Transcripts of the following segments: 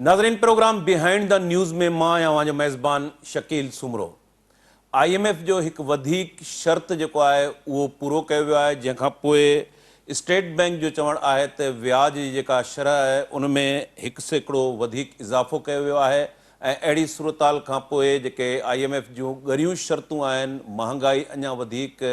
नाज़रीन, programme behind the news में मां आहियां जो मेज़बान शकील सुमरो। IMF जो एक वधिक शर्त जेको आहे उहो पूरो कयो वियो आहे, जंहिंखां पोइ स्टेट बैंक जो चवणु आहे त व्याज जी जेका शरह आहे उन में 1% वधिक इज़ाफ़ो कयो वियो आहे ऐं अहिड़ी सूरताल खां पोइ जेके IMF जूं ॻरियूं शर्तूं आहिनि, महांगाई अञा वधीक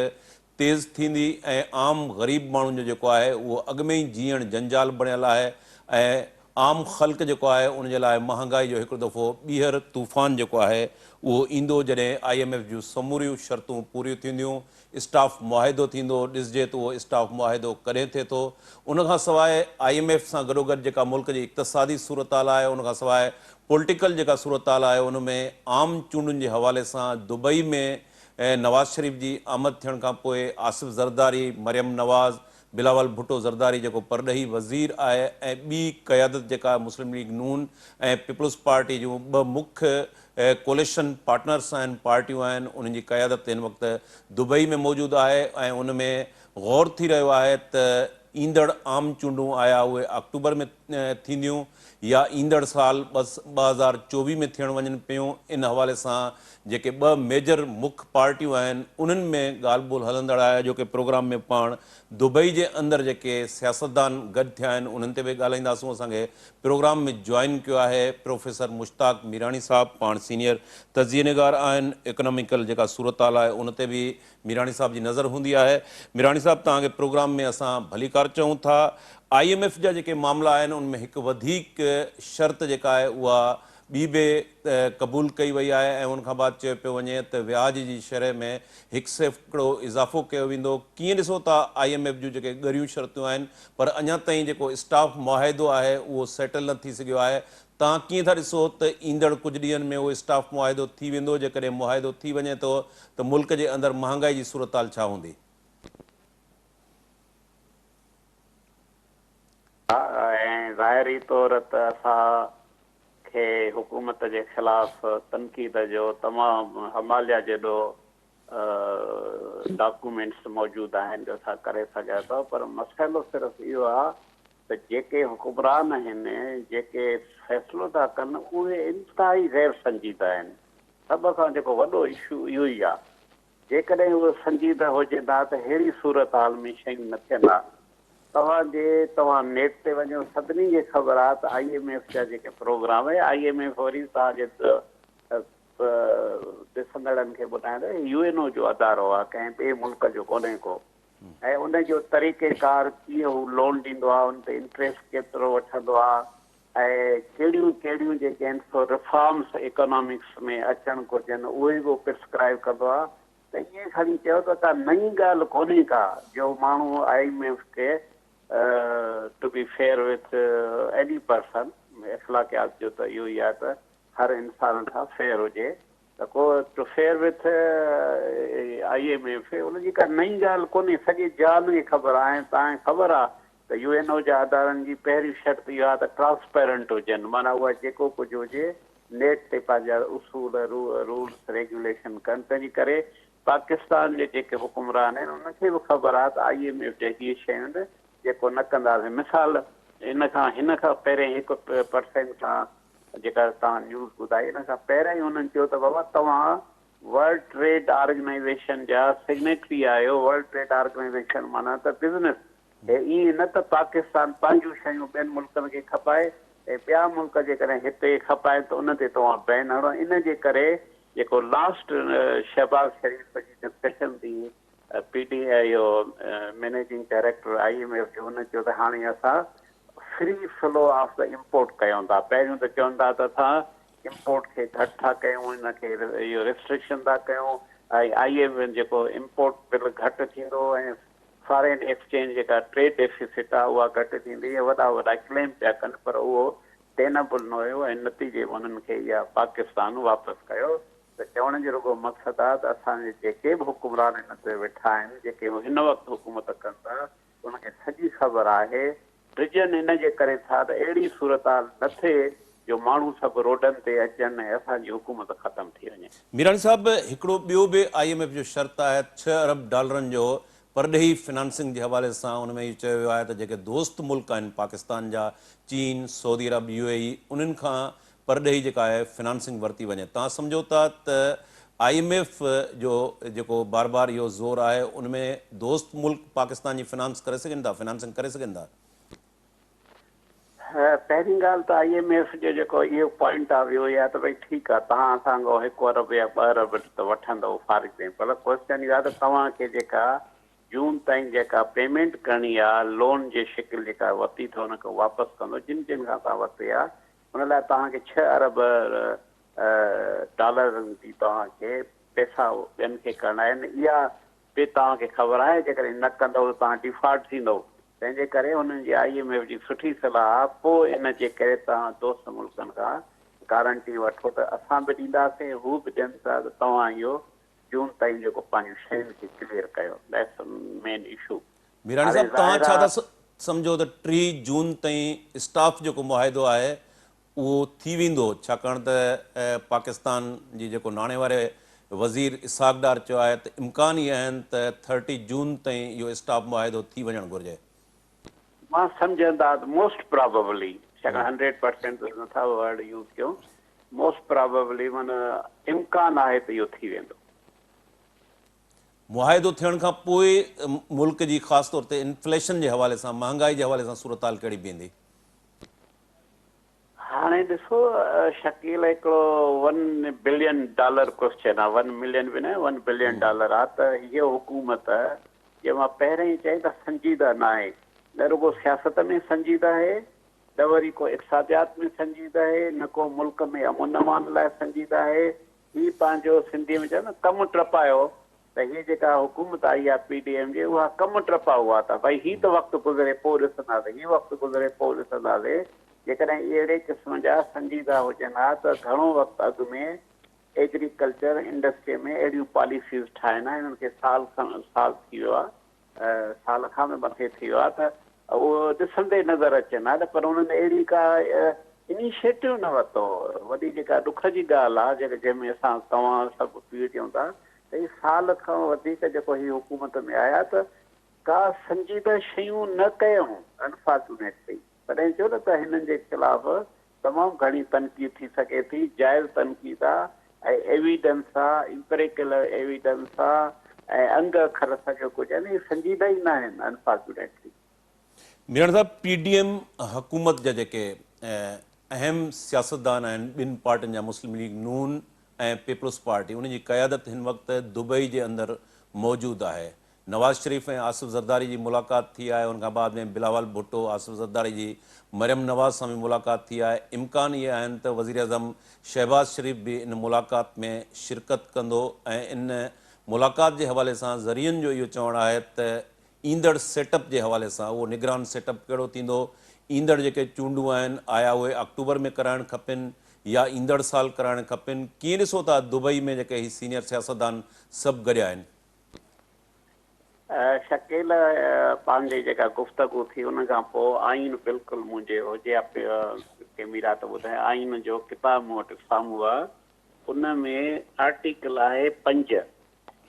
तेज़ थींदी ऐं आम ग़रीब माण्हुनि जो जेको आहे उहो अॻु में ई जीअण जंजाल बणियल आहे ऐं आम ख़ल्क़ जेको आहे उन जे लाइ महांगाई जो हिकु दफ़ो ॿीहर तूफ़ान जेको आहे उहो ईंदो जॾहिं IMF जूं समूरियूं शर्तूं पूरियूं थींदियूं, स्टाफ मुआहिदो थींदो। ॾिसिजे त उहो स्टाफ मुआहिदो कॾहिं थिए थो। उनखां सवाइ IMF सां गॾोगॾु जेका मुल्क जी इक़्तिसादी सूरताल आहे, उनखां सवाइ पॉलिटिकल जेका सूरताल आहे उन में आम चूंडुनि जे हवाले सां दुबई में नवाज़ शरीफ़ जी आमद थियण खां पोइ आसिफ़ ज़रदारी, मरियम नवाज़, बिलावल भुट्टो ज़रदारी जेको परॾेही वज़ीर आहे ऐं ॿी क़यादत जेका मुस्लिम लीग नून ऐं पीपल्स पार्टी जूं ॿ मुख्य कोलिशन पार्टनर्स आहिनि, पार्टियूं आहिनि, उन्हनि जी क़यादत हिन वक़्तु दुबई में मौजूदु आहे ऐं उन में ग़ौर थी रहियो आहे त ईंदड़ आम चूंडूं आया उहे अक्टूबर में थींदियूं या ईंदड़ साल 2024 में थियण वञनि पियूं। इन हवाले सां जेके ॿ मेजर मुख्य पार्टियूं आहिनि उन्हनि में ॻाल्हि ॿोल हलंदड़ आहे, जो कि प्रोग्राम में पाण दुबई जे अंदरि जेके सियासतदान गॾु थिया आहिनि उन्हनि ते बि ॻाल्हाईंदासूं। असांखे प्रोग्राम में जॉइन कयो आहे प्रोफेसर मुश्ताक मीरानी साहब, पाण सीनियर तज़िये निगार आहिनि। इकोनॉमिकल जेका सूरताल आहे उन ते बि मीरानी साहब जी नज़र हूंदी आहे। मीरानी साहब, तव्हांखे प्रोग्राम में असां भलीकार चऊं था। IMF जा जेके मामला आहिनि उनमें हिकु वधीक शर्त जेका आहे उहा ॿी बि क़बूल कई वई आहे ऐं उनखां बाद चयो पियो वञे त व्याज जी शरह में 1% इज़ाफ़ो कयो वेंदो। कीअं ॾिसो था IMF जूं जेके ॻरियूं शर्तूं आहिनि, पर अञा ताईं जेको स्टाफ मुआहिदो आहे उहो सेटल न थी सघियो आहे। तव्हां कीअं था ॾिसो त ईंदड़ कुझु ॾींहंनि में उहो स्टाफ मुआहिदो थी वेंदो? जेकॾहिं मुआहिदो थी वञे थो त मुल्क जे अंदरि महांगाई जी सूरताल छा हूंदी? ऐं ज़ाहिरी तौर ते असांखे हुकूमत जे ख़िलाफ़ तनक़ीद जो तमामु हमालिया जेॾो डॉक्यूमेंट्स मौजूदु आहिनि जो असां करे सघिया थो, पर मसइलो सिर्फ़ु इहो आहे त जेके हुकुमरान आहिनि, जेके फ़ैसिलो था कनि, उहे इंतिहाई गैर संजीदा आहिनि। सभ खां जेको वॾो इशू इहो ई आहे। जेकॾहिं उहे संजीदा हुजंदा त अहिड़ी सूरत हाल में शयूं न थियंदा। तव्हां नेट ते वञो, सभिनी खे ख़बर आहे त IMF जा जेके प्रोग्राम आहे, IMF वरी तव्हांजे ॾिसंदड़नि खे ॿुधाईंदो UNO जो अदारो आहे, कंहिं ॿिए मुल्क जो कोन्हे को। ऐं उनजो तरीक़ेकार कीअं हू लोन ॾींदो आहे, उन ते इंट्रस्ट केतिरो वठंदो आहे ऐं कहिड़ियूं कहिड़ियूं जेके आहिनि सो रिफॉर्म्स इकोनॉमिक्स में अचणु घुरिजनि उहे बि प्रिस्क्राइब कंदो आहे। त ईअं खणी चयो त का नई ॻाल्हि कोन्हे का जो माण्हू IMF खे to be fair with any person, इख़्लाक़ियात जो त इहो ई आहे त हर इंसान खां फेयर हुजे, त को टू फेयर विथ IMF उनजी का नई ॻाल्हि कोन्हे। सॼी जान खे ख़बर आहे। ऐं तव्हांखे ख़बर आहे त UNO जा अदारनि जी पहिरीं शर्त इहा आहे त ट्रांसपेरेंट हुजनि, माना उहा जेको कुझु हुजे नेट ते पंहिंजा उसूल रूल्स रेगुलेशन कनि। तंहिंजे करे पाकिस्तान जे जेके हुकुमरान आहिनि उनखे बि ख़बर आहे त IMF जे इहे शयूं आहिनि जेको न कंदासीं। मिसाल हिन खां पहिरियों 1% खां जेका तव्हां न्यूज़ ॿुधाई, हिन खां पहिरियों ई हुननि चयो त बाबा तव्हां वर्ल्ड ट्रेड ऑर्गेनाइज़ेशन जा सिग्नेटरी आहियो। वर्ल्ड ट्रेड ऑर्गेनाइज़ेशन माना त बिज़नेस। ईअं न त पाकिस्तान पंहिंजूं शयूं ॿियनि मुल्कनि खे खपाए ऐं ॿिया मुल्क जेकॾहिं हिते खपाए त उन ते तव्हां बैन हणो। इन जे करे जेको लास्ट शहबाज़ शरीफ़ जी डिस्कशन थी, इहो मैनेजिंग डायरेक्टर IMF जो, हुन चयो त हाणे असां free flow of the import कयूं था। पहिरियों त चवंदा त असां इम्पोर्ट खे घटि था कयूं, हिनखे इहो रिस्ट्रिक्शन था कयूं ऐं IMF जेको इम्पोर्ट बिल घटि थींदो ऐं फॉरेन एक्सचेंज जेका ट्रेड डेफिसिट आहे उहा घटि थींदी। वॾा वॾा क्लेम पिया कनि, पर उहो टेनेबल न हुयो ऐं नतीजे में उन्हनि खे इहा पाकिस्तान वापसि कयो। त चवण जो रुगो मक़सदु आहे त असांजे जेके बि हुकुमरान हिन ते वेठा आहिनि, जेके हिन वक़्तु हुकूमत कनि था, उनखे सॼी ख़बर आहे डिजन इन जे करे था त अहिड़ी सूरत हाल न थिए जो माण्हू सभु रोडनि ते अचनि ऐं असांजी हुकूमत ख़तमु थी वञे। मीरानी साहब, हिकिड़ो ॿियो बि IMF जो शर्त आहे $6 अरब जो परॾेही फिनांसिंग जे हवाले सां उन में इहो चयो वियो आहे त जेके दोस्त मुल्क आहिनि पाकिस्तान जा, चीन, सऊदी अरब, UAE, उन्हनि खां परॾेही जेका आहे फिनांसिंग वरिती वञे। तव्हां सम्झो था त IMF जो जेको बार बार इहो ज़ोर आहे, उन में दोस्त मुल्क पाकिस्तान जी फिनांस करे सघनि था, फिनांसिंग करे सघनि था? पहिरीं ॻाल्हि त IMF जो जेको इहो पॉइंट आहे वियो आहे त भई ठीकु आहे, तव्हां असांखां 1 अरब या 2 अरब त वठंदव फारिग ताईं, पर क्वेश्चन इहो आहे त तव्हांखे जेका जून ताईं जेका पेमेंट करणी आहे लोन जे शिकिल जेका वरिती अथव हुनखे वापसि कंदो, जिन जिन खां तव्हां वरिती आहे हुन लाइ तव्हांखे 6 अरब डॉलरनि जी तव्हांखे पैसा ॿियनि खे करणा आहिनि। इहा बि तव्हांखे ख़बर आहे, जेकॾहिं न कंदव त तव्हां डिफॉल्ट थींदव। तंहिंजे करे हुननि जी IMF जी सुठी सलाह आहे, पोइ इन जे करे तव्हां दोस्त मुल्कनि खां गारंटी वठो त असां बि ॾींदासीं, हू बि ॾियनि था, त तव्हां इहो जून ताईं जेको पंहिंजूं शयुनि खे क्लियर कयो। That's main issue. मीरानी साहब, तव्हां छा था सम्झो त 3 जून ताईं स्टाफ जेको मुआहिदो आहे उहो थी वेंदो, छाकाणि त पाकिस्तान जी जेको नाणे वारे वज़ीर इसहाक डार चयो आहे त इम्कान इहे आहिनि त 30 जून ताईं इहो स्टाफ मुआहिदो थी वञणु घुरिजे? मां सम्झंदा मोस्ट प्रोबेबली, छाकाणि 100% नथा वर्ड यूज़ कयूं, मोस्ट प्रोबेबली माना इम्कान आहे त इहो थी वेंदो। मुआहिदो थियण खां पोइ मुल्क जी ख़ासि तौर ते इन्फ्लेशन जे हवाले सां, महांगाई जे हवाले सां सूरत हाल कहिड़ी बीहंदी? हाणे ॾिसो शकील, हिकिड़ो $1 बिलियन क्वेश्चन आहे, 1 मिलियन बि न, $1 बिलियन आहे। त हीअ हुकूमत जे मां पहिरें ई चई त संजीदा न आहे, न रुगो सियासत में संजीदा आहे, न वरी को इक़्तिसादियात में संजीदा आहे, न को मुल्क में अमन अमान लाइ संजीदा आहे। हीअ पंहिंजो सिंधीअ में चयो न कमु टपायो, त हीअ जेका हुकूमत आई आहे PDM जी, उहा कमु टपा हुआ था। भई हीअ त वक़्तु गुज़रे पोइ ॾिसंदासीं, हीअ वक़्तु गुज़रे पोइ ॾिसंदासीं। जेकॾहिं अहिड़े क़िस्म जा संजीदा हुजनि हा त घणो वक़्तु अॻु में एग्रीकल्चर इंडस्ट्रीअ में अहिड़ियूं पॉलिसीज़ ठाहिनि, हिननि खे साल थी वियो आहे, साल खां बि मथे थी वियो आहे, त उहो ॾिसंदे नज़र अचनि हा। पर हुननि अहिड़ी का इनिशिएटिव न वरितो। वॾी जेका ॾुख जी ॻाल्हि आहे, जंहिंमें असां तव्हां सभु पीड़ ॾियूं था, त हीअ साल खां वधीक जेको हीअ हुकूमत में आया त का संजीदा शयूं न कयूं अनफॉर्चुनेटली। तॾहिं चयो न त हिननि जे ख़िलाफ़ तमामु घणी तनक़ीद थी सघे थी, जाइज़ तनक़ीद आहे, ऐं एविडेंस आहे, इंपेरिकल एविडेंस आहे, ऐं अंग अखर सॼो कुझु आहिनि, संजीदा ई न आहिनि अनफॉर्चुनेटली। मीरानी साहब, PDM हुकूमत जा जेके अहम सियासतदान आहिनि ॿिनि पार्टियुनि जा, मुस्लिम लीग नून ऐं पीपल्स पार्टी, उन जी क़यादत हिन वक़्तु दुबई जे अंदरि मौजूदु आहे। नवाज़ शरीफ़ ऐं आसिफ ज़रदारी जी मुलाक़ात थी आहे, उनखां बाद में बिलावल भुट्टो, आसिफ ज़रदारी जी मरियम नवाज़ सां बि मुलाक़ात थी आहे। इम्कान इहे आहिनि त वज़ीर अज़म शहबाज़ शरीफ़ बि इन मुलाक़ात में शिरकत कंदो, ऐं इन मुलाक़ात जे हवाले सां ज़रियनि जो इहो चवणु आहे त ईंदड़ सेटअप जे हवाले सां, उहो निगरान सेटअप कहिड़ो थींदो, ईंदड़ जेके चूंडूं आहिनि आया उहे अक्टूबर में कराइणु खपनि या ईंदड़ साल कराइणु खपनि? कीअं ॾिसो था दुबई में जेके ही सीनियर सियासतदान सभु गॾिया आहिनि? शकील, पंहिंजी जेका गुफ़्तगू थी उन खां पोइ आइन बिल्कुलु मुंहिंजे हुजे के मीरा त ॿुधाए, आइन जो किताब मूं वटि साम्हूं आहे, उन में आर्टिकल आहे 5,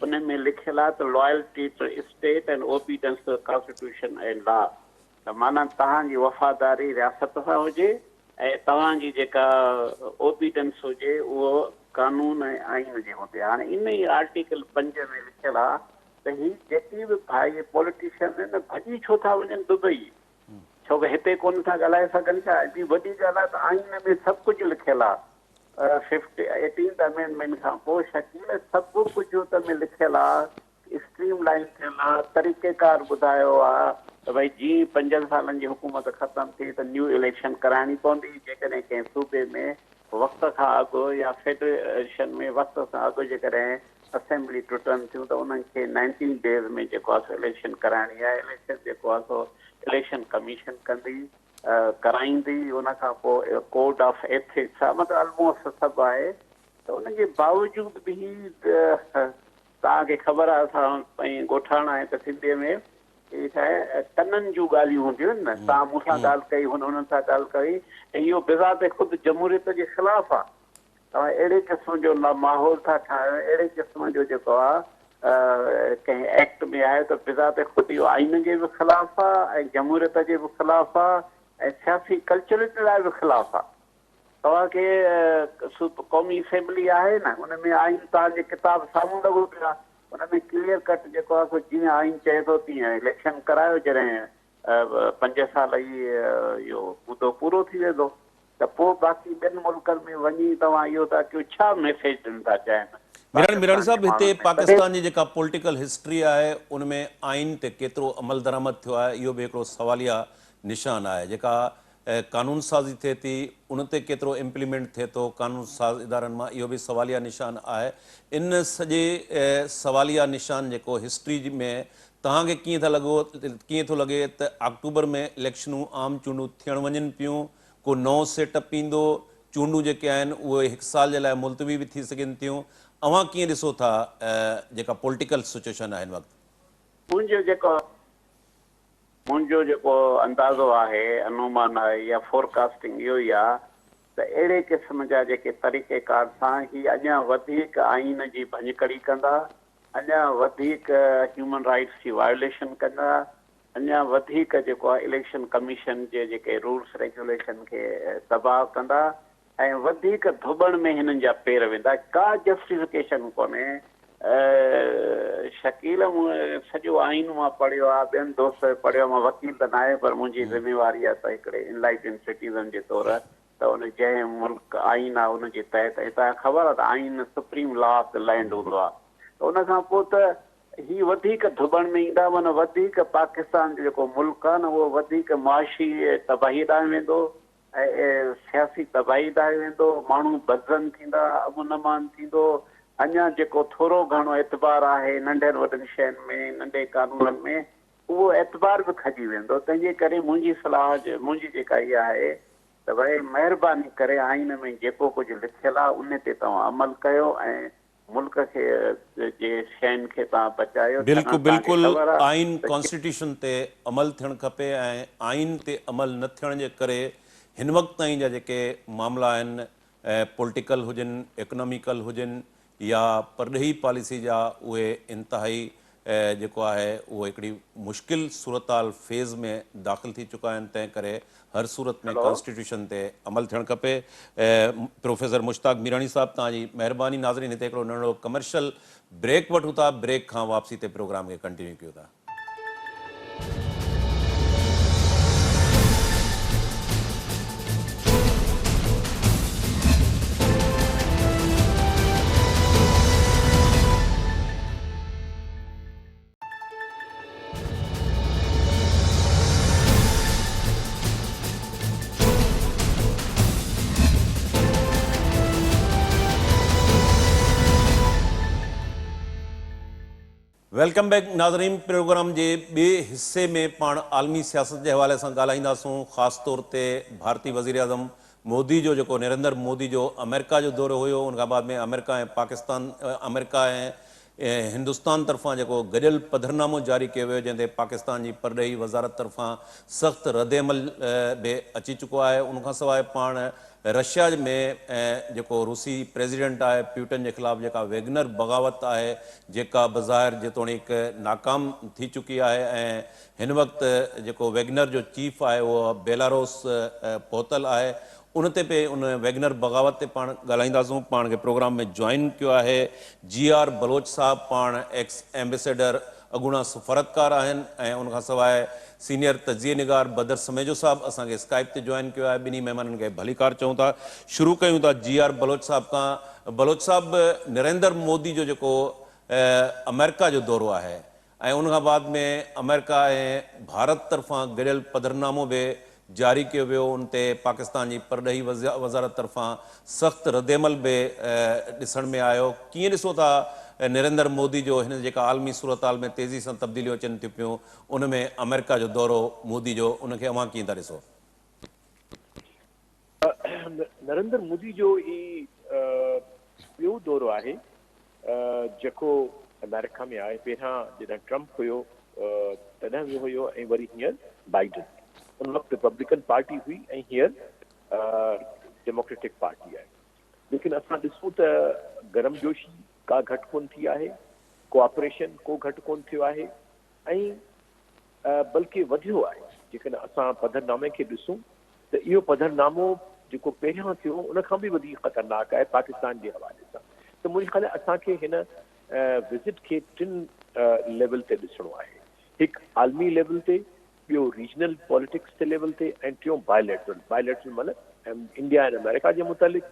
उन में लिखियलु आहे त loyalty to state and obedience to constitution and law. त माना तव्हांजी वफ़ादारी रियासत सां हुजे ऐं तव्हांजी जेका ओबीडियंस हुजे उहो कानून ऐं आइन जे हुते। हाणे इन ई आर्टिकल 5 में लिखियलु आहे त ही जेकी बि भाई पॉलिटिशियन आहिनि, भॼी छो था वञनि दुबई? छो कि हिते कोन था ॻाल्हाए सघनि छा? एॾी वॾी ॻाल्हि आहे त आइन में सभु कुझु लिखियलु आहे। 18th अमेंडमेंट खां पोइ शकील सभु कुझु उन में लिखियलु आहे, स्ट्रीम लाइन थियल आहे, तरीक़ेकार ॿुधायो आहे त भई जीअं 5 सालनि जी हुकूमत ख़तमु थी त न्यू इलेक्शन कराइणी पवंदी। जेकॾहिं कंहिं सूबे में वक़्त खां अॻु या फेडरेशन में वक़्त सां अॻु जेकॾहिं असेंबली टुटनि थियूं त उन्हनि खे 19 डेज़ में जेको आहे इलेक्शन कराइणी आहे। इलेक्शन जेको आहे सो इलेक्शन कमीशन कंदी, कराईंदी। उन खां पोइ कोड ऑफ एथिक्स आहे, मतिलबु ऑलमोस्ट सभु आहे। त उनजे बावजूद बि तव्हांखे ख़बर आहे, असां पंहिंजी ॻोठाणा आहे त सिंधीअ में इहे छा आहे, कननि जूं ॻाल्हियूं हूंदियूं आहिनि न। तव्हां मूंसां ॻाल्हि कई, हुननि सां ॻाल्हि कई, ऐं इहो बिज़ात ख़ुदि जमहूरियत जे ख़िलाफ़ु आहे। तव्हां अहिड़े क़िस्म जो माहौल था ठाहियो, अहिड़े क़िस्म जो जेको आहे कंहिं एक्ट में आहे त बिज़ात ख़ुद इहो आइन जे बि ख़िलाफ़ आहे ऐं जमहूरियत जे बि ख़िलाफ़ आहे ऐं सियासी कल्चर जे लाइ बि ख़िलाफ़ आहे। तव्हांखे क़ौमी असेंबली आहे न, उन में आइन तव्हांजे किताब साम्हूं लॻो पियो आहे, उन में क्लियर कट जेको आहे जीअं आइन चए थो तीअं इलेक्शन करायो। जॾहिं 5 साल इहो मुदो पूरो थी वेंदो त पोइ बाक़ी ॿियनि मुल्कनि में वञी तव्हां इहो था कयो, छा मैसेज ॾियनि था चाहिनि मीरानी पाकिस्तान जे साहब, हिते माण्हुनि में? पाकिस्तान जी जेका पॉलिटिकल हिस्ट्री आहे उन में आइन ते केतिरो अमल दरामद थियो आहे इहो बि हिकिड़ो सवालिया निशान आहे। जेका कानून साज़ी थिए थी उन ते केतिरो इम्प्लीमेंट थिए थो कानून साज़ इदारनि मां, इहो बि सवालिया निशान आहे। इन सॼे सवालिया निशान जेको हिस्ट्री में तव्हांखे कीअं थो लॻे त अक्टूबर में इलेक्शनूं आम चूंडूं थियण वञनि पियूं, को नओं सेटअप ईंदो, चूंडूं जेके आहिनि उहे 1 साल जे लाइ मुलतवी बि थी सघनि थियूं? अवां कीअं ॾिसो था जेका पॉलिटिकल सिचुएशन आहे हिन वक़्तु? मुंहिंजो जेको अंदाज़ो आहे, अनुमान आहे या फोरकास्टिंग इहो ई आहे त अहिड़े क़िस्म जा जेके तरीक़ेकार सां ही अञा वधीक आइन जी भञकड़ी कंदा, अञा वधीक ह्यूमन राइट्स जी वायोलेशन कंदा, अञा वधीक जेको आहे इलेक्शन कमीशन जे जेके रूल्स रेगुलेशन खे तबाह कंदा ऐं वधीक धुबण में हिननि जा पेर वेंदा। का जस्टिफिकेशन कोन्हे। शकील मूं सॼो आइन मां पढ़ियो आहे, ॿियनि दोस्त पढ़ियो, मां वकील त न आहे पर मुंहिंजी ज़िमेवारी आहे त हिकिड़े इनलाइटेड सिटीज़न जे तौर त उन जंहिं मुल्क आइन आहे उनजे तहत तव्हांखे ख़बर आहे त आइन supreme law of the land हूंदो आहे। त उन खां पोइ त ही वधीक धुबण में ईंदा, माना वधीक पाकिस्तान जो जेको मुल्क आहे न उहो वधीक मुआशी तबाही ॾांहुं वेंदो ऐं सियासी तबाही ॾांहुं वेंदो, माण्हू बदज़न थींदा, अमन अमान थींदो। अञा जेको थोरो घणो एतबार आहे नंढनि वॾनि शयुनि में, नंढे कानूननि में, उहो एतबार बि खजी वेंदो। तंहिंजे करे मुंहिंजी सलाह मुंहिंजी जेका इहा आहे त भई महिरबानी करे आइन में जेको कुझु लिखियलु आहे उन ते तव्हां अमल कयो ऐं मुल्क खे जे शयुनि खे तव्हां बचायो। बिल्कुलु बिल्कुलु, आइन कॉन्स्टिट्यूशन ते अमल थियणु खपे ऐं आइन ते अमल न थियण जे करे हिन वक़्त ताईं जा जेके मामला आहिनि, पॉलिटिकल हुजनि, इकोनॉमिकल हुजनि या परॾेही पॉलिसी जा, उहे इंतिहाई जेको आहे उहो हिकिड़ी मुश्किल सूरताल फेज़ में दाख़िल थी चुका आहिनि। तंहिं करे हर सूरत में कॉन्स्टिट्यूशन ते अमल थियणु खपे। प्रोफेसर मुश्ताक मीरानी साहब, तव्हांजी महिरबानी। नाज़रीन, हिते हिकिड़ो नंढो कमर्शियल ब्रेक वठूं था, ब्रेक खां वापसी ते प्रोग्राम खे कंटिन्यू कयूं था। वेलकम बैक नाज़रीन। प्रोग्राम जे ॿिए हिस्से में पाण आलमी सियासत के हवाले से ॻाल्हाईंदासूं, ख़ासि तौर ते भारतीय वज़ीर आज़म मोदी जो जेको नरेंद्र मोदी जो अमेरिका जो दौरो हुयो, उन खां बाद में अमेरिका ऐं पाकिस्तान, अमेरिका ऐं हिंदुस्तान तरफ़ां जेको गॾियल पधरनामो जारी कयो वियो जंहिं ते पाकिस्तान जी परॾेही वज़ारत तरफ़ां सख़्तु रद्दअमल बि अची चुको आहे। उनखां सवाइ पाण रशिया में जेको रूसी प्रेसिडेंट आहे प्यूटन के ख़िलाफ़ जेका वैगनर बग़ावत आहे, जेका बज़ाहिर जेतोणीक नाकाम थी चुकी आहे ऐं हिन वक़्तु जेको वैगनर जो चीफ आहे उहो बेलारूस पहुतल आहे, उन ते पे उन वैगनर बग़ावत ते पाण ॻाल्हाईंदासूं। पाण खे प्रोग्राम में जॉइन कियो आहे GR बलोच साहब, पाण एक्स एम्बेसडर अगूणा सफ़ारतकार आहिनि, ऐं उनखां सवाइ सीनियर तजिए निगार बदर समेजो साहब असांखे स्काइप ते जॉइन कियो आहे। ॿिन्ही महिमाननि खे भलीकार चऊं था। शुरू कयूं था GR बलोच साहब खां। बलोच साहब, नरेंद्र मोदी जो जेको अमेरिका जो दौरो आहे ऐं उनखां बाद में अमेरिका ऐं भारत तरफ़ां गॾियल पधरनामो बि जारी कियो वियो, उन ते पाकिस्तान जी परॾेही वज़ारत तरफ़ां सख़्तु रद्दअमल बि ॾिसण में आयो। कीअं ॾिसो था नरेंद्र मोदी जो हिन जेका आलमी सूरताल में तेज़ी सां तब्दीलियूं अचनि थियूं पियूं, उन में अमेरिका जो दौरो मोदी जो, उनखे अवां कीअं था ॾिसो? नरेंद्र मोदी जो ही ॿियो दौरो आहे जेको अमेरिका में आहे। पहिरियां जॾहिं ट्रम्प हुयो तॾहिं बि हुयो ऐं वरी हींअर बाइडन। उन वक़्तु रिपब्लिकन पार्टी हुई ऐं हींअर डेमोक्रेटिक पार्टी आहे। लेकिन असां ॾिसूं त गरमजोशी का घटि कोन थी आहे, कोऑपरेशन को घटि कोन थियो आहे ऐं बल्कि वधियो आहे। जेकॾहिं असां पधरनामे खे ॾिसूं त इहो पधरनामो जेको पहिरियों थियो उन खां बि वधीक ख़तरनाक आहे पाकिस्तान जे हवाले सां। त मुंहिंजे ख़्याल असांखे हिन विज़िट खे 3 लेवल ते ॾिसणो आहे, हिकु आलमी लेवल ते, ॿियो रीजनल पॉलिटिक्स जे लेवल ते, ऐं टियों बायलैटरल मतिलबु इंडिया ऐं अमेरिका जे मुतालिक़,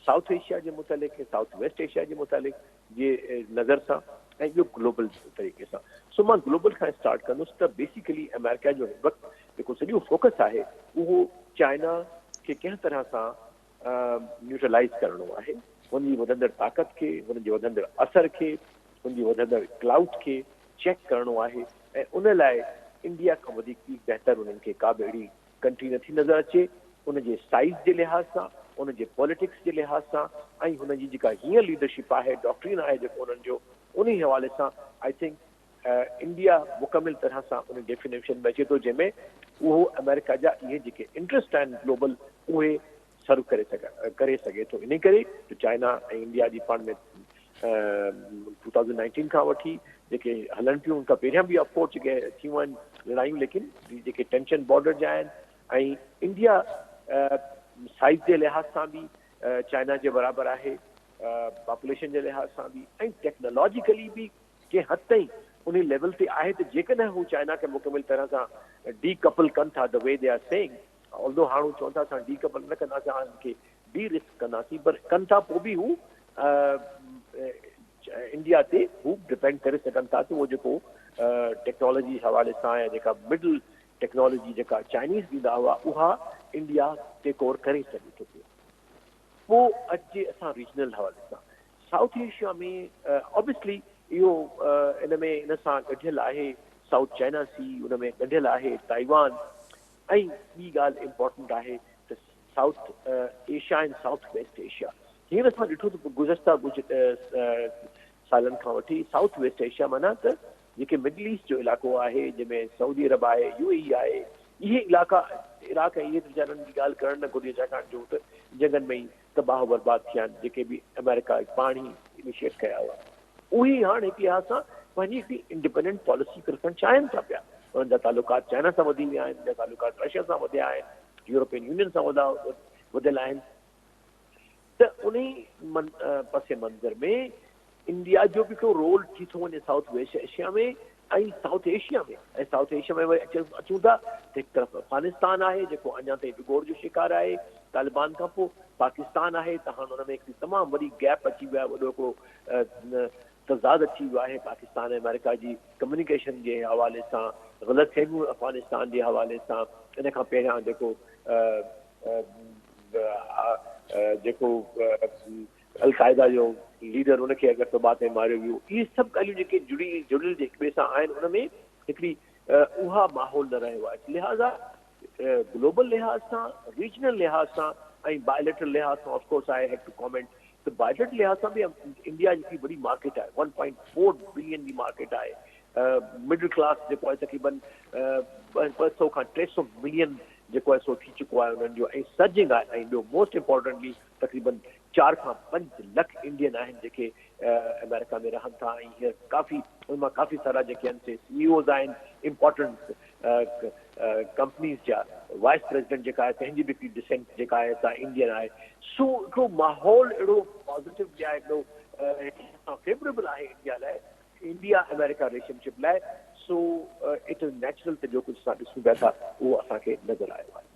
साउथ एशिया जे मुतालिक़, साउथ वेस्ट एशिया जे मुतालिक़ जे नज़र सां, ऐं ॿियो ग्लोबल तरीक़े सां। सो मां ग्लोबल खां स्टार्ट कंदुसि त बेसिकली अमेरिका जो हिन वक़्तु जेको सॼो फोकस आहे उहो चाइना खे कंहिं तरह सां न्यूट्रलाइज़ करणो आहे, हुनजी वधंदड़ ताक़त खे, हुनजे वधंदड़ असर खे, हुनजी वधंदड़ क्लाउड खे चेक करणो आहे। ऐं उन लाइ इंडिया खां वधीक बहितर उन्हनि खे का बि अहिड़ी कंट्री नथी नज़र अचे, उनजे साइज़ जे लिहाज़ सां, उनजे पॉलिटिक्स जे लिहाज़ सां, ऐं हुनजी जेका हीअं लीडरशिप आहे, डॉक्ट्रिन आहे जेको उन्हनि जो, उन हवाले सां आई थिंक इंडिया मुकमिल तरह सां उन डेफिनेशन में अचे थो जंहिंमें उहो अमेरिका जा इहे जेके इंट्रस्ट आहिनि ग्लोबल उहे सर्व करे सघे थो। इन करे त चाइना ऐं इंडिया जी पाण में 2019 खां वठी जेके हलनि पियूं उनखां पहिरियां बि ऑफकोर्स जेके थियूं आहिनि लड़ायूं, लेकिन जेके टेंशन बॉर्डर जा आहिनि, ऐं इंडिया साइज़ जे लिहाज़ सां बि चाइना जे बराबरि आहे, पॉपुलेशन जे लिहाज़ सां बि, ऐं टेक्नोलॉजिकली बि कंहिं हद ताईं उन लेवल ते आहे त जेकॾहिं हू चाइना खे मुकमिल तरह सां डी कपल कनि था, the way they are saying, although हाणे चवनि था असां डी कपल न कंदासीं, उनखे डी रिस्क कंदासीं, पर कनि था, पोइ बि हू इंडिया ते हू डिपेंड करे सघनि था त उहो जेको टेक्नोलॉजी हवाले सां या जेका मिडल टेक्नोलॉजी जेका चाइनीज़ ॾींदा हुआ उहा इंडिया टेक ओवर करे सघे थो पियो। पोइ अचे असां रीजनल हवाले सां, साउथ एशिया में ऑब्वियसली इहो इन में इन सां गॾियल आहे साउथ चाइना सी, उन में गॾियल आहे ताइवान, ऐं ॿी ॻाल्हि इम्पोर्टेंट आहे त साउथ एशिया ऐं साउथ वेस्ट एशिया। हींअर असां ॾिठो त गुज़िरिया सालनि खां वठी साउथ वेस्ट एशिया माना त जेके मिडल ईस्ट जो इलाइक़ो आहे, जंहिंमें सऊदी अरब आहे, UAE आहे, इहे इलाइक़ा इराक ऐं इहे वीचारनि जी ॻाल्हि करणु न घुरिजे, छाकाणि जो त जॻहनि में ई तबाह बर्बाद थिया आहिनि, जेके बि अमेरिका पाण ई इनिशिएट कया हुआ, उहे हाणे हिकु लिहाज़ सां पंहिंजी हिकिड़ी इंडिपेंडेंट पॉलिसी रखणु चाहिनि था पिया। उन्हनि जा तालुकात चाइना सां वधी विया आहिनि, उनजा तालुकात रशिया सां वधिया आहिनि, यूरोपियन यूनियन सां वधियल आहिनि। त उन पस मंज़र में इंडिया जो बि हिकिड़ो रोल थी थो वञे साउथ वेस्ट एशिया में ऐं साउथ एशिया में। ऐं साउथ एशिया में वरी अचूं था त हिकु तरफ़ अफ़गानिस्तान आहे जेको अञा ताईं विगोड़ जो शिकार आहे तालिबान खां पोइ, पाकिस्तान आहे त हाणे हुन में हिकिड़ी तमामु वॾी गैप अची वियो आहे, वॾो हिकिड़ो तज़ाद अची वियो आहे पाकिस्तान ऐं अमेरिका जी कम्युनिकेशन जे हवाले सां, ग़लतफ़हमियूं अफ़गानिस्तान जे हवाले सां। इन खां पहिरियां जेको अलक़ाइदा जो लीडर उनखे अगरि तबाह ते मारियो वियो, इहे सभु ॻाल्हियूं जेके जुड़ियल हिक ॿिए सां आहिनि, उन में हिकिड़ी उहा माहौल न रहियो आहे। लिहाज़ा ग्लोबल लिहाज़ सां, रीजनल लिहाज़ सां ऐं बायलैटरल लिहाज़ सां of course I have to comment त बायलैटरल लिहाज़ सां बि इंडिया जी वॾी मार्केट आहे, 1.4 बिलियन जी मार्केट आहे। मिडिल क्लास जेको आहे तक़रीबन 200 खां 300 मिलियन जेको आहे सो थी चुको आहे उन्हनि जो, ऐं सर्जिंग आहे। ऐं ॿियो मोस्ट इम्पोर्टेंटली तक़रीबन 4 खां 5 लख इंडियन आहिनि जेके अमेरिका में रहनि था, ऐं हींअर काफ़ी उन मां काफ़ी सारा जेके आहिनि CEOs आहिनि इम्पोर्टेंट कंपनीज़ जा, वाइस प्रेसिडेंट जेका आहे तंहिंजी बि हिकिड़ी डिसेंट जेका आहे सा इंडियन आहे। सो हिकिड़ो माहौल अहिड़ो पॉज़िटिव आहे, हिकिड़ो फेवरेबल आहे इंडिया लाइ, इंडिया अमेरिका रिलेशनशिप लाइ। सो इट इज़ नेचुरल त जो कुझु असां ॾिसूं पिया था उहो असांखे नज़र आयो आहे।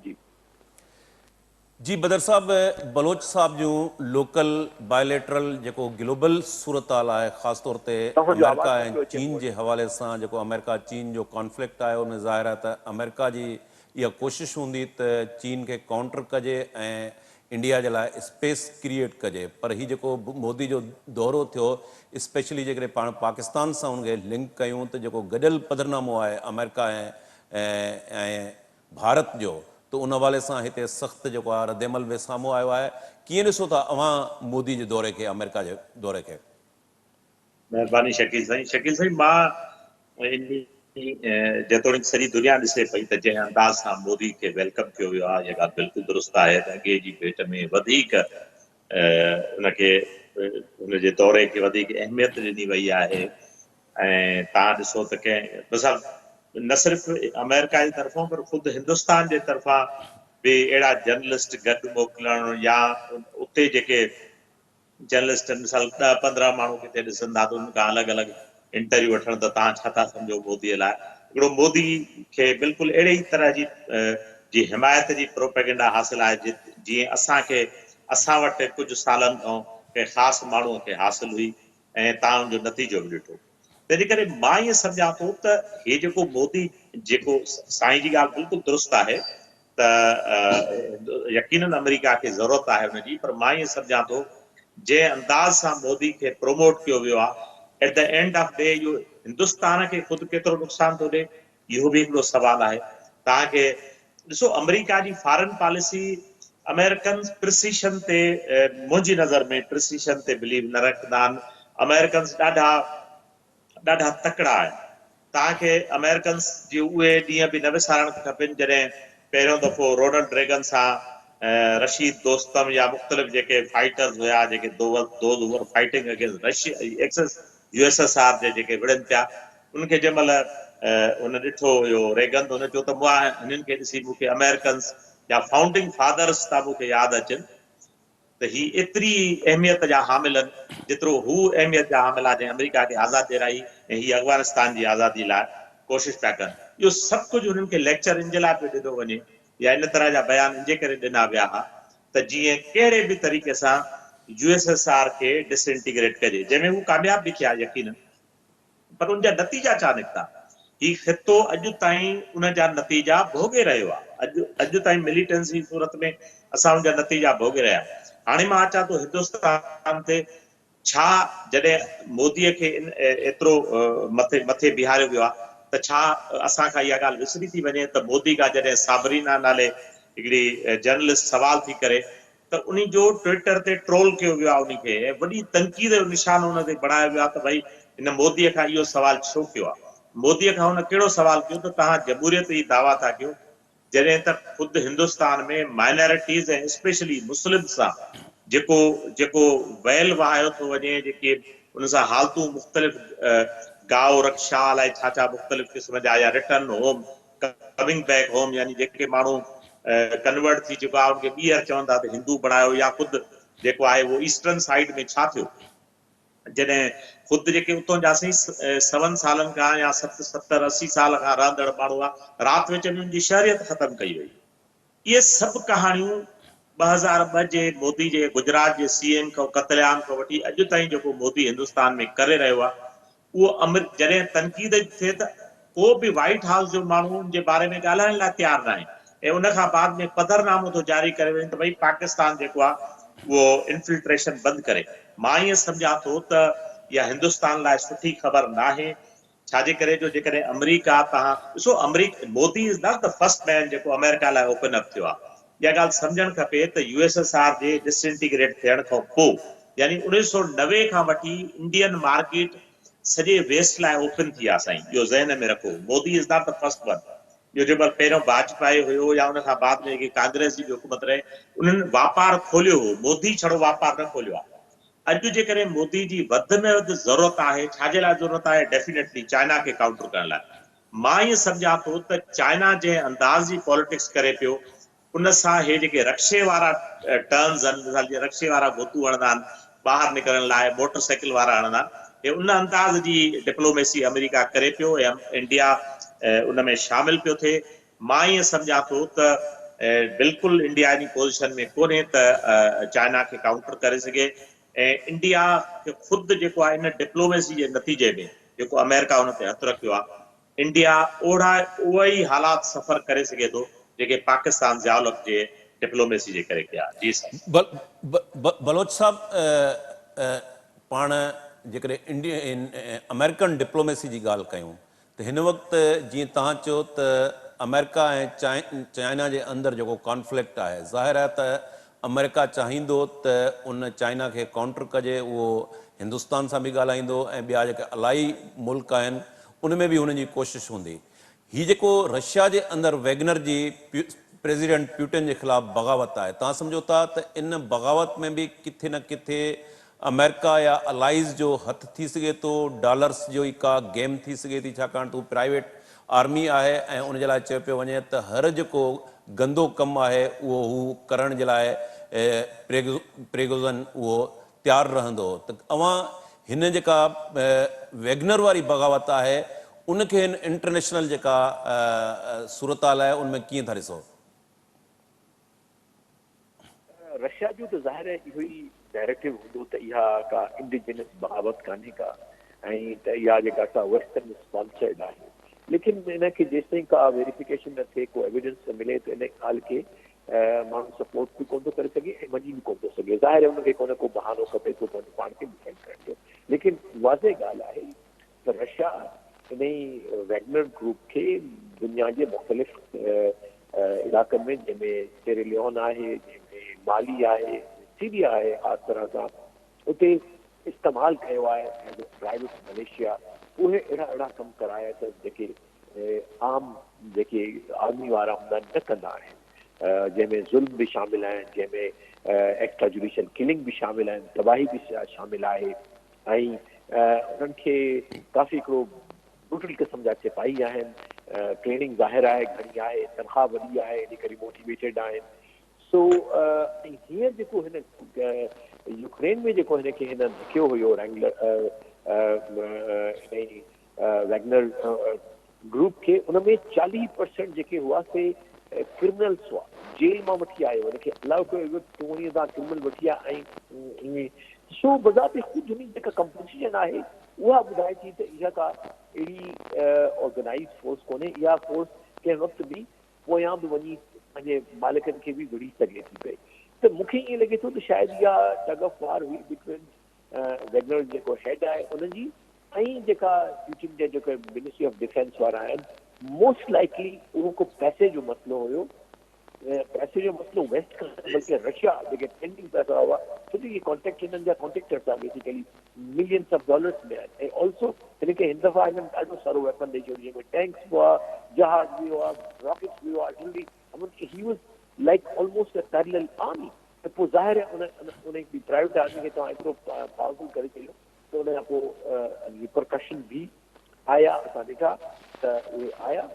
जी बदर साहब, बलोच साहब जूं लोकल बायलैटरल जेको ग्लोबल सूरत हाल आहे, ख़ासि तौर ते अमेरिका ऐं चीन जे हवाले सां जेको अमेरिका चीन जो कॉन्फ्लिक्ट आहे, उन ज़ाहिर आहे त अमेरिका जी इहा कोशिशि हूंदी त चीन खे काउंटर कजे ऐं इंडिया जे लाइ स्पेस क्रिएट कजे। पर हीउ जेको मोदी जो दौरो थियो, स्पेशली जेकॾहिं पाण पाकिस्तान सां उनखे लिंक कयूं त जेको गॾियल पधरनामो आहे अमेरिका ऐं भारत जो, तो उन हवाले सां हिते सख़्तु जेको आहे रद्दमल में साम्हूं आयो आहे। कीअं ॾिसो था अवां मोदी जे दौरे खे, अमेरिका जे दौरे खे? महिरबानी शकील साईं, मां जेतोणीकि सॼी दुनिया ॾिसे पई त जंहिं अंदाज़ सां मोदी खे वेलकम कयो वियो आहे, इहा ॻाल्हि बिल्कुलु दुरुस्त आहे त अॻे जी भेट में वधीक उनखे उनजे दौरे खे वधीक अहमियत ॾिनी वई आहे। ऐं तव्हां ॾिसो त कंहिं मिसाल न सिर्फ़ु अमेरिका जी तरफ़ां पर ख़ुदि हिंदुस्तान जे तरफ़ां बि अहिड़ा जर्नलिस्ट गॾु मोकिलणु या उते जेके जर्नलिस्ट मिसाल 10-15 माण्हू किथे ॾिसनि था त उन्हनि खां अलॻि अलॻि इंटरव्यू वठण त तव्हां छा था सम्झो मोदीअ लाइ हिकिड़ो मोदी खे बिल्कुलु अहिड़े ई तरह जी हिमायत जी प्रोपेगेंडा हासिल आहे जीअं असांखे असां वटि कुझु सालनि खां कंहिं ख़ासि माण्हूअ खे हासिल हुई ऐं तव्हां हुनजो नतीजो बि ॾिठो। तंहिंजे करे मां ईअं सम्झां थो त हे जेको मोदी जेको साईं जी ॻाल्हि बिल्कुलु दुरुस्त आहे त यकीनन अमेरिका खे ज़रूरत आहे हुनजी, पर मां ईअं सम्झां थो जंहिं अंदाज़ सां मोदी खे प्रोमोट कयो वियो आहे at the end of day इहो हिंदुस्तान खे ख़ुदि केतिरो नुक़सान थो ॾिए इहो बि हिकिड़ो सुवालु आहे। तव्हांखे ॾिसो अमेरिका जी फॉरेन पॉलिसी अमेरिकन प्रिसीशन ते मुंहिंजी नज़र में प्रिसीशन ते बिलीव न रखंदा आहिनि। अमेरिकन्स ॾाढा ॾाढा तकड़ा आहिनि। तव्हांखे अमेरिकन्स जी उहे ॾींहं बि न विसारणु खपनि जॾहिं पहिरियों दफ़ो रोनल्ड रेगन सां रशीद दोस्तम या मुख़्तलिफ़ जेके फाइटर्स हुया जेके those fighting against Russia USSR जे जेके विढ़नि पिया उनखे जंहिं महिल हुन ॾिठो हुयो रेगन हुन चयो त मां हिननि खे ॾिसी मूंखे अमेरिकन्स या फाउंडिंग फादर्स था मूंखे यादि अचनि त ही एतिरी अहमियत जा हामिल आहिनि जेतिरो हू अहमियत जा हामिल आहे जंहिं अमेरिका खे आज़ादु ॾियराई ऐं हीअ अफ़गानिस्तान जी आज़ादी लाइ कोशिशि पिया कनि। इहो सभु कुझु हुननि खे लेक्चर इन जे लाइ पियो ॾिनो वञे या इन तरह जा बयान इन जे करे ॾिना विया हुआ त जीअं कहिड़े बि तरीक़े सां USSR खे डिसइंटीग्रेट कजे, जंहिंमें हू कामयाब बि थिया यकीनन, पर उनजा नतीजा छा निकिता? ही ख़ितो अॼु ताईं उनजा नतीजा भोगे रहियो आहे। अॼु ताईं मिलिटेंसी सूरत में असां उनजा नतीजा भोगे रहिया। हाणे मां अचां थो हिंदुस्तान ते छा जॾहिं मोदीअ खे एतिरो मथे बीहारियो वियो आहे त छा असां खां इहा ॻाल्हि विसरी थी वञे त मोदी खां जॾहिं साबरीना नाले हिकिड़ी जर्नलिस्ट सवाल थी करे त उन जो ट्विटर ते ट्रोल कयो वियो आहे उनखे ऐं वॾी तनक़ीद जो निशान हुन ते बणायो वियो आहे त भई हिन मोदीअ खां इहो सवाल छो कयो आहे। मोदीअ खां हुन कहिड़ो सवाल कयो त तव्हां जमहूरियत जी दावा था कयो जॾहिं त ख़ुदि हिंदुस्तान में माइनॉरिटीज़ ऐं स्पेशली मुस्लिम सां जेको जेको वैल वहायो थो वञे जेके उन सां हालतूं मुख़्तलिफ़ गाओ रक्षा अलाए छा छा मुख़्तलिफ़ क़िस्म जा या return home coming back home यानी जेके माण्हू कन्वर्ट थी चुका उनखे ॿीहर चवंदा त हिंदू बणायो या ख़ुदि जेको आहे उहो ईस्टर्न साइड में छा थियो जॾहिं ख़ुदि जेके उतां जा 7 सालनि खां या 70-80 साल खां रहंदड़ माण्हू आहे राति विच में उनजी शहरियत ख़तमु कई वई। इहे सभु कहाणियूं 2002 जे मोदी जे गुजरात जे CM खां क़त्लेआम खां वठी अॼु ताईं जेको मोदी हिंदुस्तान में करे रहियो आहे उहो जॾहिं तनक़ीद थिए त को बि व्हाइट हाउस जो माण्हू उन जे बारे में ॻाल्हाइण लाइ तयारु न आहे ऐं उनखां बाद में पधरनामो थो जारी करे वञे त भई पाकिस्तान जेको आहे उहो इन्फिल्ट्रेशन बंदि करे। मां ईअं सम्झां थो त इहा हिंदुस्तान लाइ सुठी ख़बर न आहे छाजे करे जो जेकॾहिं अमेरिका तव्हां ॾिसो Modi is not the first man जेको अमेरिका लाइ ओपन अप थियो आहे। इहा ॻाल्हि सम्झणु खपे त USSR जे डिसइंटीग्रेट थियण खां पोइ यानी 1990 खां वठी इंडियन मार्केट सॼे वेस्ट लाइ ओपन थी आहे साईं, इहो ज़हन में रखो। Modi is not the first one. इहो जेको पहिरियों वाजपेयी हुयो या उनखां बाद में जेकी कांग्रेस जी हुकूमत रहे उन्हनि वापारु खोलियो हो, मोदी छड़ो वापारु न खोलियो आहे। अॼु जेकॾहिं मोदी जी वधि में वधि ज़रूरत आहे छाजे लाइ ज़रूरत आहे डेफिनेटली चाइना खे काउंटर करण लाइ। मां ईअं सम्झां थो त चाइना जे अंदाज़ जी पॉलिटिक्स करे पियो उन सां हे जेके रक्शे वारा टर्न्स आहिनि रक्शे वारा गोतू हणंदा आहिनि ॿाहिरि निकिरण लाइ मोटरसाइकिल वारा हणंदा आहिनि हे उन अंदाज़ जी डिप्लोमेसी अमेरिका करे पियो ऐं इंडिया उन में शामिल पियो थिए। मां ईअं सम्झां थो त बिल्कुलु इंडिया जी पोज़ीशन में कोन्हे त चाइना खे काउंटर करे सघे ऐं इंडिया खे ख़ुदि जेको आहे इन डिप्लोमेसी जे नतीजे में जेको अमेरिका हुन ते हथु रखियो आहे इंडिया उहा ई हालात सफ़र करे सघे थो जेके पाकिस्तान ज़ियाउलक जे डिप्लोमेसी जे करे कया। जी साईं। बलोच साहब पाण जेकॾहिं अमेरिकन डिप्लोमेसी जी ॻाल्हि कयूं त हिन वक़्तु जीअं तव्हां चयो त अमेरिका ऐं चाइना जे अंदरि जेको कॉन्फ्लिक्ट आहे ज़ाहिर आहे त अमेरिका चाहींदो त उन चाइना खे काउंटर कजे उहो हिंदुस्तान सां बि ॻाल्हाईंदो ऐं ॿिया जेके अलाई मुल्क आहिनि उन में बि हुननि जी कोशिशि हूंदी। हीउ जेको रशिया जे अंदरि वैगनर जी प्रेसिडेंट प्यूटिन जे ख़िलाफ़ु बग़ावत आहे तव्हां सम्झो था त इन बग़ावत में बि किथे न किथे अमेरिका या अलाइज़ जो हथ थी सघे थो, डॉलर्स जो ई का गेम थी सघे थी, छाकाणि त हू प्राइवेट आर्मी आहे ऐं उन जे लाइ चयो पियो वञे त हर जेको गंदो कमु आहे उहो हू करण जे लाइ प्रिगोज़न उहो तयारु रहंदो। त अवां हिन जेका वैगनर वारी बग़ावत आहे उनखे हिन इंटरनेशनल जेका सूरताल आहे उनमें कीअं था ॾिसो? रशिया जो तो ज़ाहिर है इहो ई डायरेक्टिव हूंदो त इहा का इंडिजिनस बग़ावत कान्हे का ऐं त इहा जेका असां वेस्टर्न स्पॉन्सर्ड आहे, लेकिन इनखे जेसिताईं का वेरिफिकेशन न थिए, को एविडेंस न मिले त इन ॻाल्हि खे माण्हू सपोर्ट बि कोन थो करे सघे ऐं मञी बि कोन थो सघे। ज़ाहिर है उनखे को न को बहानो खपे थो पाण खे डिफेंड करण जो, लेकिन वाज़े ॻाल्हि आहे त रशिया इन वैगनर ग्रुप खे दुनिया जे मुख़्तलिफ़ इलाक़नि में, जंहिंमें सेरेलियोन आहे, जंहिंमें माली आहे, सीरिया आहे, ख़ासि तरह सां उते इस्तेमालु कयो आहे एज ए प्राइवेट मलेशिया। उहे अहिड़ा कम कराया त जेके आम जेके आर्मी वारा हूंदा आहिनि न कंदा आहिनि, जंहिंमें ज़ुल्म बि शामिल आहिनि, जंहिंमें एक्स्ट्रा जुडिशियल किलिंग बि शामिल आहिनि, तबाही बि शामिल आहे ऐं उन्हनि खे काफ़ी हिकिड़ो ब्रूटल क़िस्म जा सिपाही आहिनि। ट्रेनिंग ज़ाहिर आहे घणी आहे, तनख़्वाह वॾी आहे, इन करे मोटिवेटेड आहिनि। सो हींअर जेको हिन यूक्रेन में जेको हिनखे हिन लिखियो हुयो रैंगलर वैगनर ग्रुप खे, उनमें 40% जेके हुआ से क्रिमिनल्स हुआ, जेल मां वठी आयो, हुनखे अलाउ कयो वियो 24,000 क्रिमिनल वठी आया ऐं सो बज़ाते ख़ुदि हुन जेका कंपोजिशन आहे उहा ॿुधाए थी त इहा का अहिड़ी ऑर्गेनाइज़ फोर्स कोन्हे। इहा फोर्स कंहिं वक़्तु बि पोयां बि वञी पंहिंजे मालिकनि खे बि विढ़ी सघे थी पई। त मूंखे ईअं लॻे थो त शायदि इहा टग ऑफ वार हुई बिटवीन वैगनर जेको हेड आहे उनजी ऐं जेका यूटिन जा जेके मिनिस्ट्री ऑफ डिफेंस वारा आहिनि। मोस्ट लाइकली उहो को पैसे जो मसइलो हुयो, पैसे जो मसइलो वेस्ट खां बल्कि रशिया जेके पेंडिंग पैसा हुआ, छो जो इहे कॉन्ट्रेक्ट हिननि जा कॉन्ट्रेक्टर्स आहे बेसिकली मिलियंस ऑफ डॉलर्स में आहिनि। ऐं ऑल्सो हिनखे हिन दफ़ा हिननि ॾाढो सारो वेपन ॾेई छॾियो, जंहिंमें टैंक्स हुआ, जहाज बि हुआ, रॉकेट्स बि हुआ, artillery. He was like almost a parallel army. त पोइ ज़ाहिर आहे उन प्राइवेट आर्मी खे तव्हां एतिरो पावरफुल करे छॾियो त उन खां पोइ रिपरकशन बि आया, असां ॾिठा त उहे आया।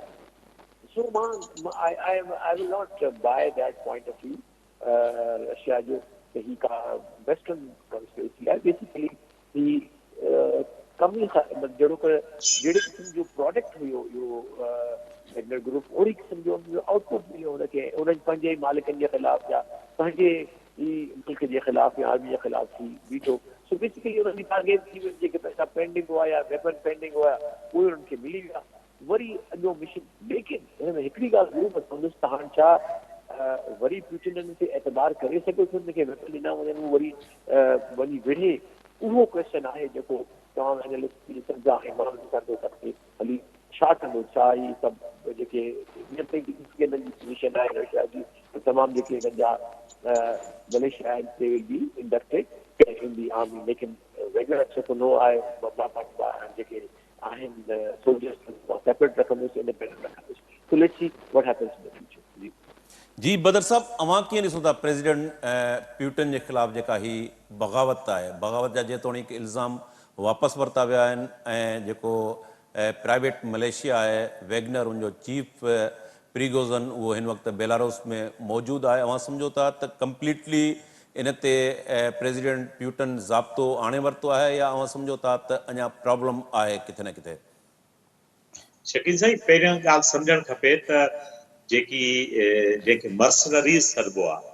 So, I will not buy that point of view. Russia जो ही का Western conspiracy है, basically ही कमी जड़ों का जेड़े किस्म जो प्रोडक्ट हुयो यो वैगनर ग्रुप और एक किस्म जो आउटपुट मिलो उनके उन्हें पंजे मालिकन के खिलाफ या पंजे मुल्क के खिलाफ या आर्मी के खिलाफ थी बीटो। सो बेसिकली उन्हें टारगेट थी जेके पैसा पेंडिंग हुआ या वेपन पेंडिंग हुआ वो उनके मिली गया वरी अॻियो मिशन। लेकिन हिन हिकिड़ी ॻाल्हि ज़रूरु पसंदि तव्हां छा वरी पुतिन ते एतबार करे सघो था हुनखे वेपन ॾिना वञनि वरी वञी विढ़े, उहो क्वेश्चन आहे जेको तव्हां एनालिस्ट ॾिसंदा ऐं मां ॾिसां थो सभु हली छा कंदो, छा ही सभु जेके हिननि जी पोज़ीशन आहे रशिया जी, तमामु जेके हिननि जा मलेशिया आहिनि दे विल बी इंडक्टेड इन दी आर्मी। लेकिन वैगनर अचो त नो आहे जेके आहिनि सोल्जर्स सेपरेट रखंदुसि, इंडिपेंडेंट रखंदुसि। So let's see what happens in the future. जी बदर साहब, अवां कीअं ॾिसो था प्रेसिडेंट प्यूटन जे ख़िलाफ़ जेका ही बग़ावत आहे, बग़ावत जा जेतोणीकि इल्ज़ाम वापसि वरिता विया आहिनि ऐं जेको प्राइवेट मलेशिया आहे वैगनर उनजो चीफ प्रिगोज़न उहो हिन वक़्तु बेलारूस में मौजूदु आहे, अवां सम्झो था त कंप्लीटली इन ते प्रेसिडेंट प्यूटन ज़ाब्तो आणे वरितो आहे या अवां सम्झो था त अञा प्रॉब्लम आहे किथे न किथे? शकील साईं, पहिरियों ॻाल्हि सम्झणु खपे त जेके मर्सनरीज़ सॾिबो आहे,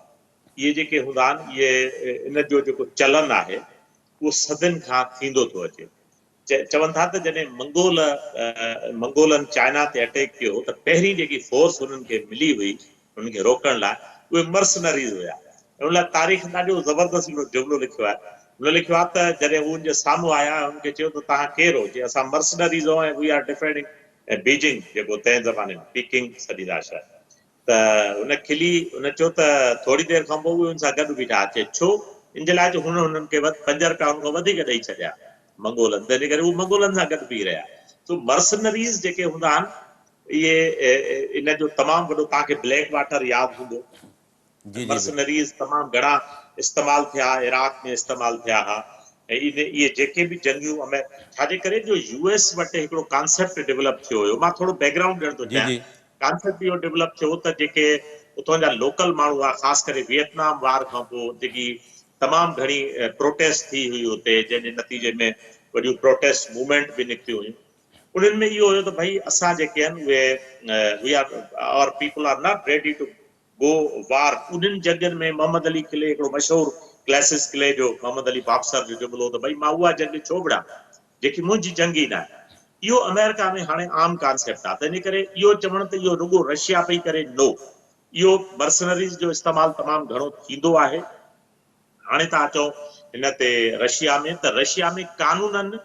इहे जेके हूंदा आहिनि, इहे इन जो जेको चलन आहे उहो सदियुनि खां थींदो थो अचे। चवनि था त जॾहिं मंगोलनि चाइना ते अटैक कयो त पहिरीं जेकी फोर्स हुननि खे मिली हुई हुननि खे रोकण लाइ, उहे मर्सनरीज़ हुया। उन लाइ तारीख़ ॾाढो ज़बरदस्त जुमिलो लिखियो आहे। हुन लिखियो आहे त जॾहिं उन जे साम्हूं आया हुनखे चयो त तव्हां केरु हो? चयो असां मर्सनरीज़ हो ऐं वी आर डिफेंडिंग बीजिंग, जेको तंहिं ज़माने में पीकिंग सॾींदा शायदि। त हुन खिली हुन चयो त थोरी देरि खां पोइ उहे हुन सां गॾु बीठा। अचे छो? इन जे लाइ जो हुननि खे ₹5 हुन खां वधीक ॾेई छॾिया मंगोलनि, तंहिं करे उहे मंगोलनि सां गॾु बीह रहिया। सो मर्सनरीज़ जेके हूंदा आहिनि इहे इन जो तमामु वॾो, तव्हांखे ब्लैक वाटर यादि हूंदो, जी जी मर्सनरीज़ तमामु घणा इस्तेमालु थिया, इराक में इस्तेमालु थिया हुआ। ऐं इहे जेके बि जंगियूं छाजे करे जो यूएस वटि हिकिड़ो कॉन्सेप्ट डेवलप थियो हुयो, मां थोरो बैकग्राउंड ॾियण थो जी चाहियां। जी कॉन्सेप्ट इहो डेवलप थियो त जेके उतां जा लोकल माण्हू हुआ, ख़ासि करे वियतनाम वार खां पोइ जेकी तमामु घणी प्रोटेस्ट थी हुई हुते, जंहिंजे नतीजे में वॾियूं प्रोटेस्ट मूवमेंट बि निकितियूं हुयूं। उन्हनि में इहो हुयो त भई असां जेके आहिनि उहे we are our people are not ready to go war. उन्हनि जंगनि में मोहम्मद अली किले, हिकिड़ो मशहूरु क्लासिस किले जो मोहम्मद अली बॉक्सर जो जुमिलो त भई मां उहा जंग छो विड़ां जेकी मुंहिंजी जंग ई न आहे। इहो अमेरिका में हाणे आम कॉन्सेप्ट आहे, तंहिंजे करे इहो चवण त इहो रुगो रशिया पई करे, नो, इहो मर्सनरीज़ जो इस्तेमालु तमामु घणो थींदो आहे। हाणे तव्हां चओ हिन ते रशिया में, त रशिया में कानूननि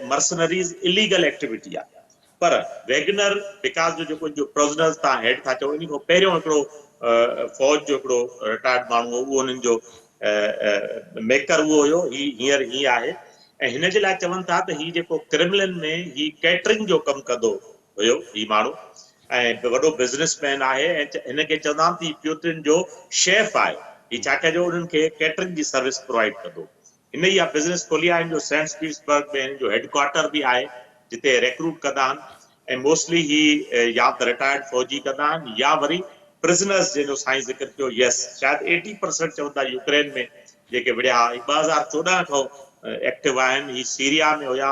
मर्सनरीज़ इलीगल एक्टिविटी आहे, पर वैगनर विकास जो जेको जो प्रोजनर्स तव्हां हेड था चओ, इन खां पहिरियों हिकिड़ो फौज जो हिकिड़ो रिटायर्ड माण्हू हो, उहो उन्हनि जो मेकर उहो हुयो, हींअर आहे। ऐं हिन जे लाइ चवनि था त हीउ जेको क्रिमलिन में ही कैटरिंग जो कमु कंदो हुयो ही माण्हू, ऐं वॾो बिज़नेसमैन आहे, ऐं हिनखे चवंदा आहिनि त प्यूटिन जो शेफ आहे। ही छा कजो उन्हनि खे कैटरिंग जी सर्विस प्रोवाइड कंदो। हिन इहा बिज़नेस खोली आहे, हिन जो सेंट पीटर्सबर्ग में हिन जो हेडक्वार्टर बि आहे, जिते रिक्रूट कंदा आहिनि। ऐं मोस्टली ही या त रिटायर्ड फौजी कंदा आहिनि या वरी प्रिज़नर्स, जंहिंजो साईं ज़िक्र कयो, यस, शायदि 80% चवंदा यूक्रेन में जेके विड़िया 2014 खां एक्टिव आहिनि। ही सीरिया में हुया,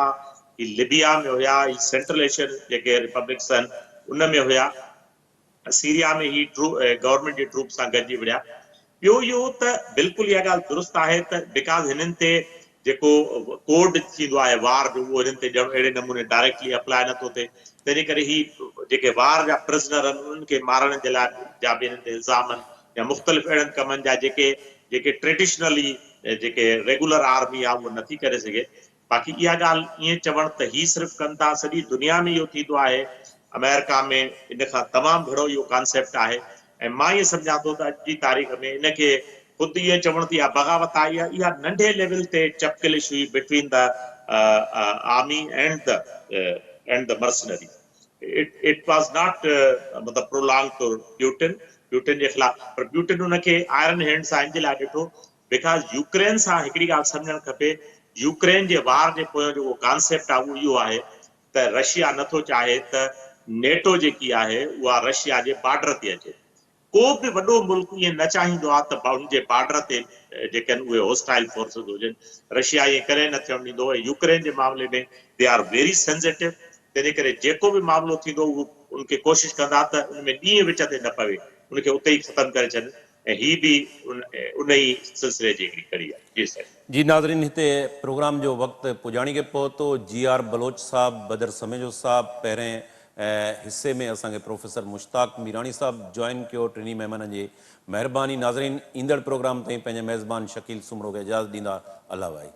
ही लिबिया में हुया, ही सेंट्रल एशियन जेके रिपब्लिक्स आहिनि उन में हुया, सीरिया में ही गवर्नमेंट जे ट्रूप सां गॾिजी विड़िया। ॿियो इहो त बिल्कुलु इहा ॻाल्हि दुरुस्त आहे त बिकॉज़ हिननि ते जेको कोड थींदो आहे वार जो, उहो हिननि ते ॼण अहिड़े नमूने डायरेक्टली अप्लाई नथो थिए। तंहिंजे करे ही जेके वार जा प्रिज़नर आहिनि उन्हनि खे मारण जे लाइ जा बि हिननि ते इल्ज़ाम आहिनि, या मुख़्तलिफ़ अहिड़नि कमनि जा जेके ट्रेडिशनली जेके रेगुलर आर्मी आहे उहो नथी करे सघे। बाक़ी इहा ॻाल्हि ईअं चवण त ही सिर्फ़ु कनि था, सॼी दुनिया में इहो थींदो आहे। अमेरिका में इन खां तमामु घणो इहो कॉन्सेप्ट आहे, ऐं मां इहो सम्झां थो त अॼु जी तारीख़ में इनखे ख़ुदि इहे चवण थी, बग़ावत आहे, इहा नंढे लेवल ते चपकलिश हुई between the army and the mercenary. It was not मतलब प्रोलॉन्ग टू प्यूटिन जे ख़िलाफ़, पर प्यूटिन उनखे आयरन हैंड सां इन जे लाइ ॾिठो बिकॉज़ यूक्रेन सां हिकिड़ी ॻाल्हि सम्झणु खपे, यूक्रेन जे वार जे पोयां जेको कॉन्सेप्ट आहे उहो इहो आहे त रशिया नथो चाहे त नेटो जेकी आहे उहा रशिया जे बॉर्डर ते अचे। को बि वॾो मुल्क ईअं न चाहींदो आहे त हुनजे बॉर्डर ते जेके आहिनि उहे होस्टाइल फोर्सिस हुजनि। रशिया ईअं करे न थियणु ॾींदो। ऐं यूक्रेन जे मामले में दे आर वेरी सेंसिटिव, तंहिंजे करे जेको बि मामिलो थींदो उहो उनखे कोशिशि कंदा त उनमें ॾींहं विच ते न पवे, उनखे उते ई ख़तमु करे छॾनि। ऐं ही बि उन ई सिलसिले जी हिकिड़ी कड़ी आहे। जी साईं। जी नाज़रीन, हिते प्रोग्राम जो वक़्तु पुॼाणी के पहुतो। GR बलोच साहब, बदर समेजो साहब, पहिरें हिस्से में असांखे प्रोफेसर मुश्ताक मीरानी साहब जॉइन कयो। टिनी महिमाननि जी महिरबानी। नाज़रीन, ईंदड़ प्रोग्राम ताईं पंहिंजे मेज़बान शकील सुमरो खे इजाज़त ॾींदा। अल्लाह भाई।